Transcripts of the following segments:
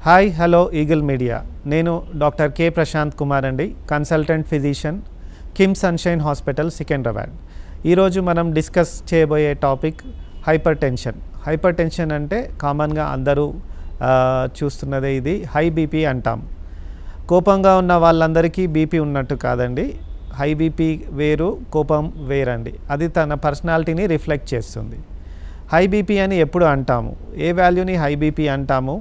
Hi hello eagle media నేను doctor కే ప్రశాంత్ కుమార్ అండి consultant physician Kim sunshine hospital Secunderabad. ఈరోజు మనం డిస్కస్ చేయబోయే టాపిక్ హైపర్ టెన్షన్ అంటే కామన్గా అందరూ చూస్తున్నదే ఇది హై బీపీ అంటాం. కోపంగా ఉన్న వాళ్ళందరికీ బీపీ ఉన్నట్టు కాదండి. హై బీపీ వేరు, కోపం వేరండి. అది తన పర్సనాలిటీని రిఫ్లెక్ట్ చేస్తుంది. హై బీపీ అని ఎప్పుడు అంటాము, ఏ వాల్యూని హై బీపీ అంటాము,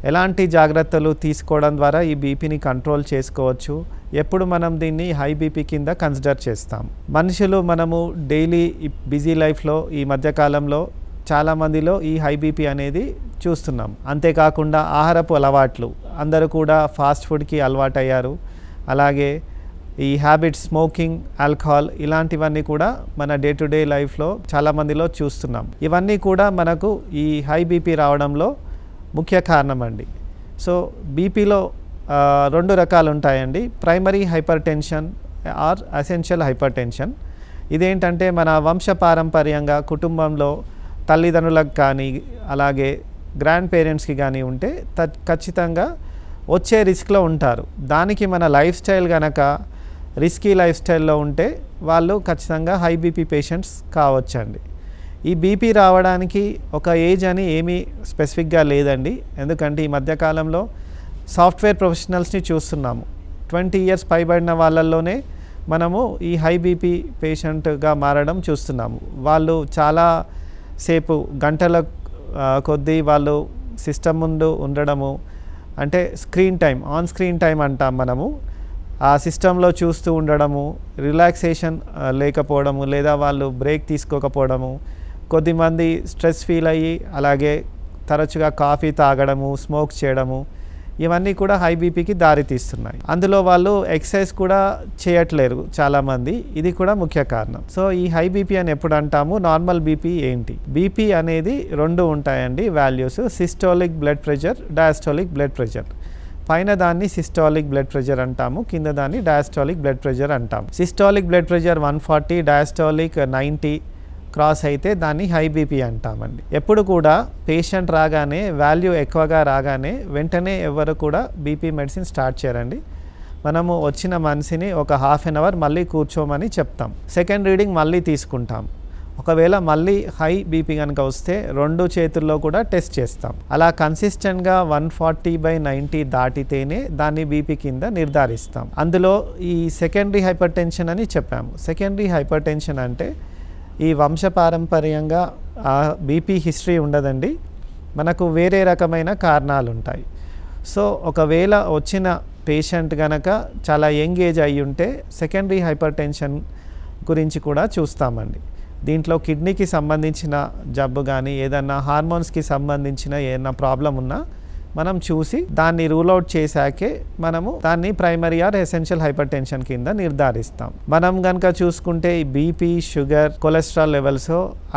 ఎలాంటి జాగ్రత్తలు తీసుకోవడం ద్వారా ఈ బీపీని కంట్రోల్ చేసుకోవచ్చు, ఎప్పుడు మనం దీన్ని హై బీపీ కింద కన్సిడర్ చేస్తాం. మనుషులు మనము డైలీ బిజీ లైఫ్లో ఈ మధ్యకాలంలో చాలామందిలో ఈ హై బీపీ అనేది చూస్తున్నాం. అంతేకాకుండా ఆహారపు అలవాట్లు, అందరూ కూడా ఫాస్ట్ ఫుడ్కి అలవాటయ్యారు. అలాగే ఈ హ్యాబిట్స్, స్మోకింగ్, ఆల్కహాల్ ఇలాంటివన్నీ కూడా మన డే టు డే లైఫ్లో చాలామందిలో చూస్తున్నాం. ఇవన్నీ కూడా మనకు ఈ హై బీపీ రావడంలో ముఖ్య కారణం అండి. సో బీపీలో రెండు రకాలు ఉంటాయండి, primary hyper tension are essential hyper tension. ఇదేంటంటే మన వంశపారంపర్యంగా కుటుంబంలో తల్లిదండ్రులకు కానీ అలాగే గ్రాండ్ పేరెంట్స్కి కానీ ఉంటే ఖచ్చితంగా వచ్చే రిస్క్లో ఉంటారు. దానికి మన లైఫ్ స్టైల్ కనుక రిస్కీ లైఫ్ స్టైల్లో ఉంటే వాళ్ళు ఖచ్చితంగా హై బీపీ పేషెంట్స్ కావచ్చండి. ఈ బీపీ రావడానికి ఒక ఏజ్ అని ఏమీ స్పెసిఫిక్గా లేదండి. ఎందుకంటే ఈ మధ్యకాలంలో సాఫ్ట్వేర్ ప్రొఫెషనల్స్ని చూస్తున్నాము. 20 years పైబడిన వాళ్ళల్లోనే మనము ఈ హై బీపీ పేషెంట్గా మారడం చూస్తున్నాము. వాళ్ళు చాలా సేపు గంటల కొద్దీ వాళ్ళు సిస్టమ్ ముందు ఉండడము, అంటే ఆన్ స్క్రీన్ టైం అంటాం మనము, ఆ సిస్టంలో చూస్తూ ఉండడము, రిలాక్సేషన్ లేకపోవడము, లేదా వాళ్ళు బ్రేక్ తీసుకోకపోవడము, కొద్దిమంది స్ట్రెస్ ఫీల్ అయ్యి అలాగే తరచుగా కాఫీ తాగడము, స్మోక్ చేయడము, ఇవన్నీ కూడా హై బీపీకి దారితీస్తున్నాయి. అందులో వాళ్ళు ఎక్సర్సైజ్ కూడా చేయట్లేరు చాలామంది, ఇది కూడా ముఖ్య కారణం. సో ఈ హై బీపీ అని ఎప్పుడు అంటాము, నార్మల్ బీపీ ఏంటి? బీపీ అనేది రెండు ఉంటాయండి values, systolic blood pressure, diastolic blood pressure. పైన దాన్ని సిస్టాలిక్ బ్లడ్ ప్రెషర్ అంటాము, కింద దాన్ని డయాస్టాలిక్ బ్లడ్ ప్రెషర్ అంటాము. Systolic blood pressure 140, diastolic 90 cross అయితే దాన్ని హై బీపీ అంటామండి. ఎప్పుడు కూడా పేషెంట్ రాగానే వాల్యూ ఎక్కువగా రాగానే వెంటనే ఎవరు కూడా బీపీ మెడిసిన్ స్టార్ట్ చేయరండి. మనము వచ్చిన మనిషిని ఒక ½ an hour మళ్ళీ కూర్చోమని చెప్తాం. సెకండ్ రీడింగ్ మళ్ళీ తీసుకుంటాం. ఒకవేళ మళ్ళీ హై బీపీ కనుక వస్తే 2 చేతుల్లో కూడా టెస్ట్ చేస్తాం. అలా కన్సిస్టెంట్గా 140/90 దాటితేనే దాన్ని బీపీ కింద నిర్ధారిస్తాం. అందులో ఈ సెకండరీ హైపర్ టెన్షన్ అని చెప్పాము. సెకండరీ హైపర్ టెన్షన్ అంటే ఈ వంశపారంపర్యంగా బీపీ హిస్టరీ ఉండదండి, మనకు వేరే రకమైన కారణాలు ఉంటాయి. సో ఒకవేళ వచ్చిన పేషెంట్ కనుక చాలా యంగ్ ఏజ్ అయి ఉంటే సెకండరీ హైపర్ టెన్షన్ గురించి కూడా చూస్తామండి. దీంట్లో కిడ్నీకి సంబంధించిన జబ్బు కానీ ఏదన్నా హార్మోన్స్కి సంబంధించిన ఏదైనా ప్రాబ్లం ఉన్నా మనం చూసి దాన్ని రూల్ అవుట్ చేశాకే మనము దాన్ని primary or essential hypertension కింద నిర్ధారిస్తాం. మనం కనుక చూసుకుంటే బీపీ, షుగర్, కొలెస్ట్రాల్ లెవెల్స్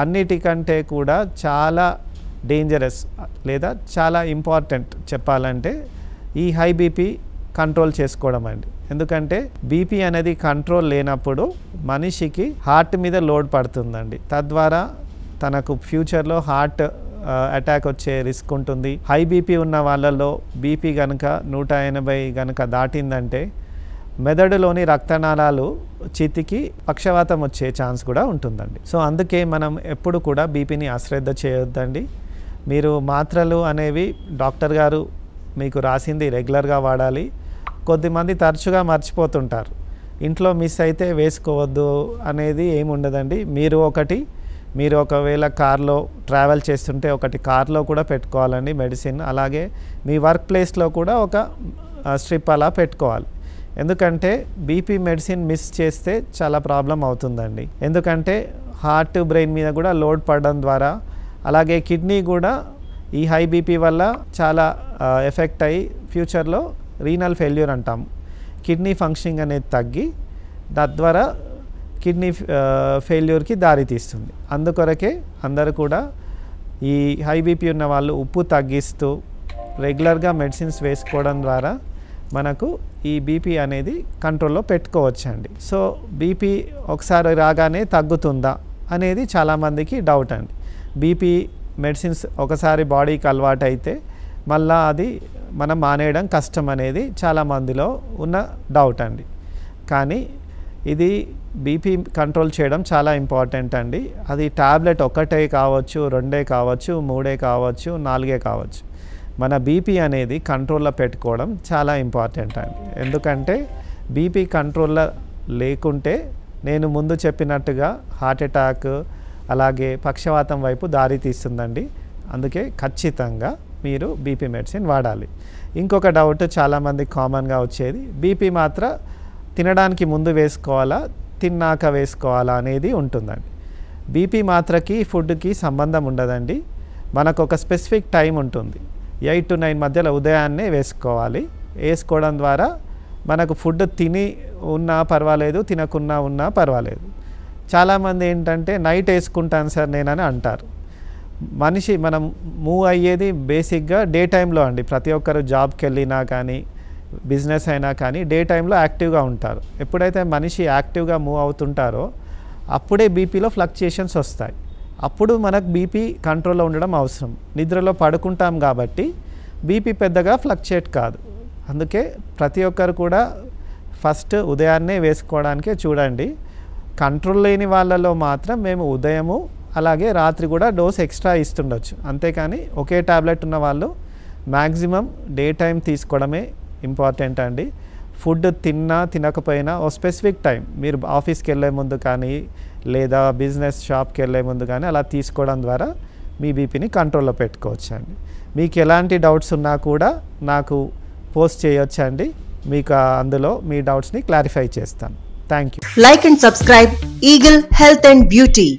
అన్నిటికంటే కూడా చాలా డేంజరస్ లేదా చాలా ఇంపార్టెంట్ చెప్పాలంటే ఈ హై బీపీ కంట్రోల్ చేసుకోవడం అండి. ఎందుకంటే బీపీ అనేది కంట్రోల్ లేనప్పుడు మనిషికి హార్ట్ మీద లోడ్ పడుతుందండి. తద్వారా తనకు ఫ్యూచర్లో హార్ట్ అటాక్ వచ్చే రిస్క్ ఉంటుంది. హై బీపీ ఉన్న వాళ్ళలో బీపీ కనుక 180 కనుక దాటిందంటే మెదడులోని రక్తనాళాలు చితికి పక్షవాతం వచ్చే ఛాన్స్ కూడా ఉంటుందండి. సో అందుకే మనం ఎప్పుడు కూడా బీపీని అశ్రద్ధ చేయొద్దండి. మీరు మాత్రలు అనేవి డాక్టర్ గారు మీకు రాసింది రెగ్యులర్గా వాడాలి. కొద్దిమంది తరచుగా మర్చిపోతుంటారు, ఇంట్లో మిస్ అయితే వేసుకోవద్దు అనేది ఏమి ఉండదండి. మీరు ఒకవేళ కార్లో ట్రావెల్ చేస్తుంటే ఒకటి కార్లో కూడా పెట్టుకోవాలండి మెడిసిన్. అలాగే మీ వర్క్ ప్లేస్లో కూడా ఒక స్ట్రిప్ అలా పెట్టుకోవాలి. ఎందుకంటే బీపీ మెడిసిన్ మిస్ చేస్తే చాలా ప్రాబ్లం అవుతుందండి. ఎందుకంటే హార్ట్, బ్రెయిన్ మీద కూడా లోడ్ పడడం ద్వారా, అలాగే కిడ్నీ కూడా ఈ హై బీపీ వల్ల చాలా ఎఫెక్ట్ అయ్యి ఫ్యూచర్లో రీనల్ ఫెయిల్యూర్ అంటాం, కిడ్నీ ఫంక్షనింగ్ అనేది తగ్గి తద్వారా కిడ్నీ ఫెయిల్యూర్కి దారితీస్తుంది. అందుకొరకే అందరూ కూడా ఈ హై బీపీ ఉన్న వాళ్ళు ఉప్పు తగ్గిస్తూ రెగ్యులర్గా మెడిసిన్స్ వేసుకోవడం ద్వారా మనకు ఈ బీపీ అనేది కంట్రోల్లో పెట్టుకోవచ్చండి. సో బీపీ ఒకసారి రాగానే తగ్గుతుందా అనేది చాలామందికి డౌట్ అండి. బీపీ మెడిసిన్స్ ఒకసారి బాడీకి అలవాటు అయితే మళ్ళీ అది మనం మానేయడం కష్టం అనేది చాలామందిలో ఉన్న డౌట్ అండి. కానీ ఇది బీపీ కంట్రోల్ చేయడం చాలా ఇంపార్టెంట్ అండి. అది ట్యాబ్లెట్ ఒకటే కావచ్చు, 2 కావచ్చు, 3 కావచ్చు, 4 కావచ్చు. మన బీపీ అనేది కంట్రోల్లో పెట్టుకోవడం చాలా ఇంపార్టెంట్ అండి. ఎందుకంటే బీపీ కంట్రోల్లో లేకుంటే నేను ముందు చెప్పినట్టుగా హార్ట్ అటాక్ అలాగే పక్షవాతం వైపు దారి తీస్తుందండి. అందుకే ఖచ్చితంగా మీరు బీపీ మెడిసిన్ వాడాలి. ఇంకొక డౌట్ చాలామంది కామన్గా వచ్చేది, బీపీ మాత్రం తినడానికి ముందు వేసుకోవాలా, తిన్నాక వేసుకోవాలా అనేది ఉంటుందండి. బీపీ మాత్రకి ఫుడ్కి సంబంధం ఉండదండి. మనకు ఒక స్పెసిఫిక్ టైం ఉంటుంది, 8 to 9 మధ్యలో ఉదయాన్నే వేసుకోవాలి. వేసుకోవడం ద్వారా మనకు ఫుడ్ తిని ఉన్నా పర్వాలేదు, తినకున్నా ఉన్నా పర్వాలేదు. చాలామంది ఏంటంటే నైట్ వేసుకుంటాను సార్ నేనని అంటారు. మనం మూవ్ అయ్యేది బేసిక్గా డే టైంలో అండి. ప్రతి ఒక్కరు జాబ్కి వెళ్ళినా కానీ బిజినెస్ అయినా కానీ డే టైంలో యాక్టివ్గా ఉంటారు. ఎప్పుడైతే మనిషి యాక్టివ్గా మూవ్ అవుతుంటారో అప్పుడే బీపీలో ఫ్లక్చుయేషన్స్ వస్తాయి. అప్పుడు మనకు బీపీ కంట్రోల్లో ఉండడం అవసరం. నిద్రలో పడుకుంటాం కాబట్టి బీపీ పెద్దగా ఫ్లక్చుయేట్ కాదు. అందుకే ప్రతి ఒక్కరు కూడా ఫస్ట్ ఉదయాన్నే వేసుకోవడానికే చూడండి. కంట్రోల్ లేని వాళ్ళలో మాత్రం మేము ఉదయము అలాగే రాత్రి కూడా డోస్ ఎక్స్ట్రా ఇస్తుండొచ్చు. అంతేకాని ఒకే టాబ్లెట్ ఉన్న వాళ్ళు మ్యాక్సిమం డే టైం తీసుకోవడమే ఇంపార్టెంట్ అండి. ఫుడ్ తిన్నా తినకపోయినా ఓ స్పెసిఫిక్ టైం, మీరు ఆఫీస్కి వెళ్ళే ముందు కానీ లేదా బిజినెస్ షాప్కి వెళ్ళే ముందు కానీ అలా తీసుకోవడం ద్వారా మీ బీపీని కంట్రోల్లో పెట్టుకోవచ్చు అండి. మీకు ఎలాంటి డౌట్స్ ఉన్నా కూడా నాకు పోస్ట్ చేయొచ్చండి. మీకు అందులో మీ డౌట్స్ని క్లారిఫై చేస్తాను. Thank you. Like and subscribe Eagle Health and Beauty.